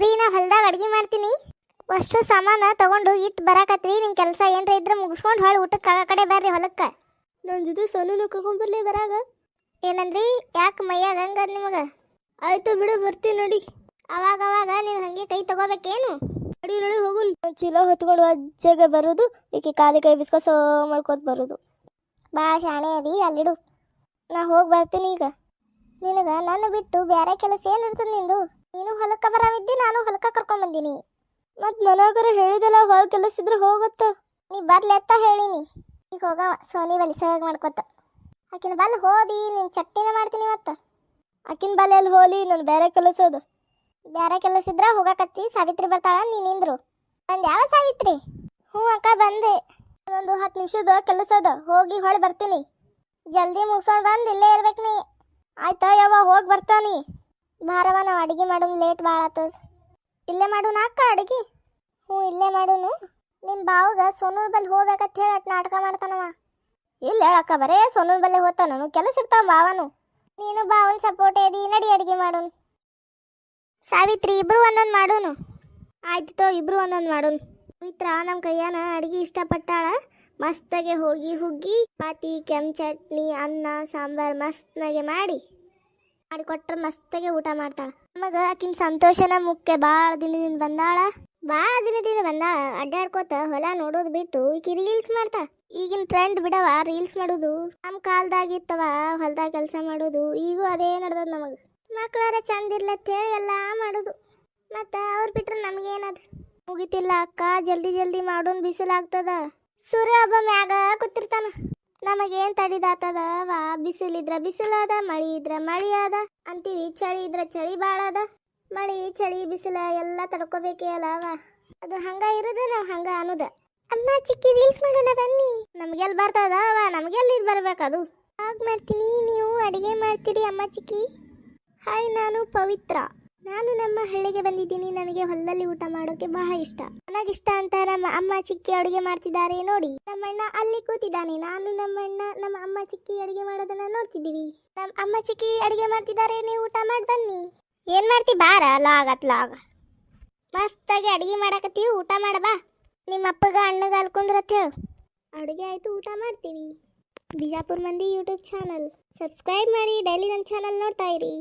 ರೀ ನಾ ಹೊಲ್ದಾಗ ಅಡ್ಗೆ ಮಾಡ್ತೀನಿ. ಅಷ್ಟು ಸಾಮಾನ ತಗೊಂಡು ಇಟ್ಟು ಬರಾಕತ್ರಿ. ನಿಮ್ಮ ಕೆಲಸ ಏನ್ರ ಇದ್ರೆ ಮುಗಿಸ್ಕೊಂಡು ಹೊಳ್ಳಿ ಊಟಕ್ಕೆ ಆ ಕಡೆ ಬರ್ರಿ ಹೊಲಕ್ಕೆ. ನನ್ನ ಜೊತೆ ಸೋನುನು ಕರ್ಕೊಂಬರ್ಲಿ ಬರಾಗ. ಏನಂದ್ರಿ? ಯಾಕೆ ಮೈಯಾಗ ಹಂಗದ ನಿಮಗೆ? ಆಯ್ತು ಬಿಡು, ಬರ್ತೀನಿ ನೋಡಿ. ಅವಾಗ ಅವಾಗ ನೀವು ಹಾಗೆ ಕೈ ತಗೋಬೇಕೇನು? ನಡಿ ಹೋಗುನ್. ಚೀಲ ಹೊತ್ಕೊಂಡು ಅಜ್ಜಗೆ ಬರೋದು, ಈಕೆ ಕಾಲಿ ಕೈ ಬಿಸ್ಕೊಸೋ ಮಾಡ್ಕೋತ ಬರೋದು. ಭಾಳ ಶಾಣೆ ಅದಿ, ಅಲ್ಲಿಡು. ನಾ ಹೋಗಿ ಬರ್ತೀನಿ ಈಗ. ನಿನಗೆ ನನ್ನ ಬಿಟ್ಟು ಬೇರೆ ಕೆಲಸ ಏನಿರ್ತದೆ ನಿಂದು? ನೀನು ಹೊಲಕ್ಕೆ ಬರಾವಿದ್ದಿ, ನಾನು ಹೊಲಕ್ಕೆ ಕರ್ಕೊಂಬಂದಿನಿ. ಮತ್ತು ಮನಾಗರ ಹೇಳಿದಲ್ಲ ಹೊರ ಕೆಲಸ ಇದ್ರೆ ಹೋಗತ್ತ. ನೀ ಬರ್ಲಿ ಅಂತ ಹೇಳಿನಿ. ಈಗ ಹೋಗ ಸೋನಿ ಬಲಿ ಸಹಾಯ ಮಾಡ್ಕೊತ. ಆಕಿನ ಬಲ್ಲಿ ಹೋದಿ ನಿನ್ನ ಚಟ್ಟಿನ ಮಾಡ್ತೀನಿ ಮತ್ತೆ. ಆಕಿನ ಬಲೆಯಲ್ಲಿ ಹೋಲಿ, ನಾನು ಬೇರೆ ಕೆಲಸ ಅದು. ಬೇರೆ ಕೆಲಸ ಇದ್ರೆ ಹೋಗಕತ್ತಿ. ಸಾವಿತ್ರಿ ಬರ್ತಾಳ, ನೀನಿಂದ್ರು. ಬಂದು ಯಾವ ಸಾವಿತ್ರಿ? ಹ್ಞೂ ಅಕ್ಕ ಬಂದೆ. ಒಂದು 10 ನಿಮಿಷದ ಕೆಲಸ ಅದ, ಹೋಗಿ ಹೊಳೆ ಬರ್ತೀನಿ. ಜಲ್ದಿ ಮುಗಿಸೋಳು ಬಂದು ಇಲ್ಲೇ ಇರ್ಬೇಕು ನೀ. ಆಯ್ತಾ ಯಾವ ಹೋಗಿ ಬರ್ತಾನಿ. ಬಾರವ, ನಾವು ಅಡುಗೆ ಮಾಡೋಣ, ಲೇಟ್ ಭಾಳ ಆತದ. ಇಲ್ಲೇ ಮಾಡೋಣ ಅಕ್ಕ ಅಡುಗೆ? ಹ್ಞೂ ಇಲ್ಲೇ ಮಾಡೋನು. ನಿಮ್ಮ ಬಾವಾಗ ಸೋನೂರ್ ಬಲ್ಲಿ ಹೋಗ್ಬೇಕಂತ ಹೇಳಿ ಅಟ್ ನಾಟಕ ಮಾಡ್ತಾನವ. ಇಲ್ಲ ಹೇಳಕ್ಕ, ಬರೇ ಸೋನೂರ್ ಬಲ್ಲೆ ಹೋಗ್ತಾನ. ಕೆಲಸ ಇರ್ತಾವ ಬಾವನು. ನೀನು ಬಾವನ್ ಸಪೋರ್ಟ್ ಏದಿ, ನಡಿ ಅಡುಗೆ ಮಾಡೋನು. ಸಾವಿತ್ರಿ ಇಬ್ರು ಒಂದೊಂದು ಮಾಡೋನು. ಆಯ್ತು ಇಬ್ರು ಒಂದೊಂದು ಮಾಡೋನು. ಪವಿತ್ರ ನಮ್ಮ ಕೈಯಾನ ಅಡುಗೆ ಇಷ್ಟಪಟ್ಟಾಳ. ಮಸ್ತಾಗೆ ಹೋಳಿಗೆ ಹುಗ್ಗಿ ಪಾತಿ ಕೆಂಪು ಚಟ್ನಿ ಅನ್ನ ಸಾಂಬಾರು ಮಸ್ತ್ನಾಗೆ ಮಾಡಿಕೊಟ್ರೆ ಮಸ್ತಾಗೆ ಊಟ ಮಾಡ್ತಾಳೆ. ನಮಗೆ ಆಕಿನ ಸಂತೋಷನ ಮುಖ್ಯ. ಭಾಳ ದಿನದಿಂದ ಬಂದಾಳ. ಅಡ್ಡಾಡ್ಕೋತ ಹೊಲ ನೋಡೋದು ಬಿಟ್ಟು ಈಕಿ ರೀಲ್ಸ್ ಮಾಡ್ತಾಳ. ಈಗಿನ ಟ್ರೆಂಡ್ ಬಿಡವ ರೀಲ್ಸ್ ಮಾಡೋದು. ನಮ್ಮ ಕಾಲದಾಗಿತ್ತವ ಹೊಲ್ದಾಗ ಕೆಲಸ ಮಾಡೋದು. ಈಗೂ ಅದೇ ನಡೆದದ. ನಮಗೆ ಮಕ್ಕಳಾರ ಚಂದ ಇರ್ಲತ್ತೇಳಿ ಎಲ್ಲ ಮಾಡೋದು. ಮತ್ತು ಅವ್ರು ಬಿಟ್ರೆ ನಮಗೇನದು? ಮುಗಿತಿಲ್ಲ ಅಕ್ಕ, ಜಲ್ದಿ ಮಾಡೋನ್. ಬಿಸಿಲಾಗ್ತದ. ಸೂರ್ಯ ಹಬ್ಬ ಮ್ಯಾಗ ಕೂತಿರ್ತಾನ. ನಮಗೇನು ತಡಿದಾತದ ವಾ? ಬಿಸಿಲಿದ್ರ ಬಿಸಿಲದ, ಮಳಿ ಇದ್ರ ಮಳಿ ಅದ ಅಂತೀವಿ. ಚಳಿ ಇದ್ರ ಚಳಿ ಭಾಳ ಅದ. ಮಳಿ ಚಳಿ ಬಿಸಿಲ ಎಲ್ಲ ತಡ್ಕೋಬೇಕೇ ಅಲ್ಲವ. ಅದು ಹಂಗ ಇರೋದು, ನಾವು ಹಂಗ ಅನ್ನೋದ. ಅಮ್ಮ ಚಿಕ್ಕಿ ರೀಲ್ಸ್ ಮಾಡೋಣ ಬನ್ನಿ. ನಮಗೆಲ್ಲಿ ಬರ್ತದ ವಾ? ನಮಗೆಲ್ಲಿ ಇದು ಬರ್ಬೇಕದು. ಹಾಗೆ ಮಾಡ್ತೀನಿ, ನೀವು ಅಡುಗೆ ಮಾಡ್ತೀರಿ ಅಮ್ಮ ಚಿಕ್ಕಿ. ಹಾಯ್, ನಾನು ಪವಿತ್ರ. ನಾನು ನಮ್ಮ ಹಳ್ಳಿಗೆ ಬಂದಿದ್ದೀನಿ. ನನಗೆ ಹೊಲದಲ್ಲಿ ಊಟ ಮಾಡೋಕೆ ಬಹಳ ಇಷ್ಟ. ನನಗಿಷ್ಟ ಅಂತ ನಮ್ಮ ಅಮ್ಮ ಚಿಕ್ಕಿ ಅಡುಗೆ ಮಾಡ್ತಿದ್ದಾರೆ ನೋಡಿ. ನಮ್ಮಣ್ಣ ಅಲ್ಲಿ ಕೂತಿದ್ದಾನೆ. ನಾನು ನಮ್ಮಣ್ಣ ನಮ್ಮ ಅಮ್ಮ ಚಿಕ್ಕಿ ಅಡುಗೆ ಮಾಡೋದನ್ನ ನೋಡ್ತಿದ್ದೀವಿ. ನಮ್ಮ ಅಮ್ಮ ಚಿಕ್ಕಿ ಅಡುಗೆ ಮಾಡ್ತಿದ್ದಾರೆ, ನೀವು ಊಟ ಮಾಡಿ ಬನ್ನಿ. ಏನು ಮಾಡ್ತಿ? ಬಾರ ಲಾಗ ಮಸ್ತಾಗಿ ಅಡುಗೆ ಮಾಡಕತ್ತೀವಿ, ಊಟ ಮಾಡಬಾ. ನಿಮ್ಮ ಅಪ್ಪಗ ಅಣ್ಣಗ ಅಲ್ಕೊಂಡ್ರತ್ ಹೇಳು. ಅಡುಗೆ ಆಯಿತು, ಊಟ ಮಾಡ್ತೀವಿ. ಬಿಜಾಪುರ ಮಂದಿ ಯೂಟ್ಯೂಬ್ ಚಾನಲ್ ಸಬ್ಸ್ಕ್ರೈಬ್ ಮಾಡಿ. ಡೈಲಿ ನನ್ನ ಚಾನಲ್ ನೋಡ್ತಾ ಇರಿ.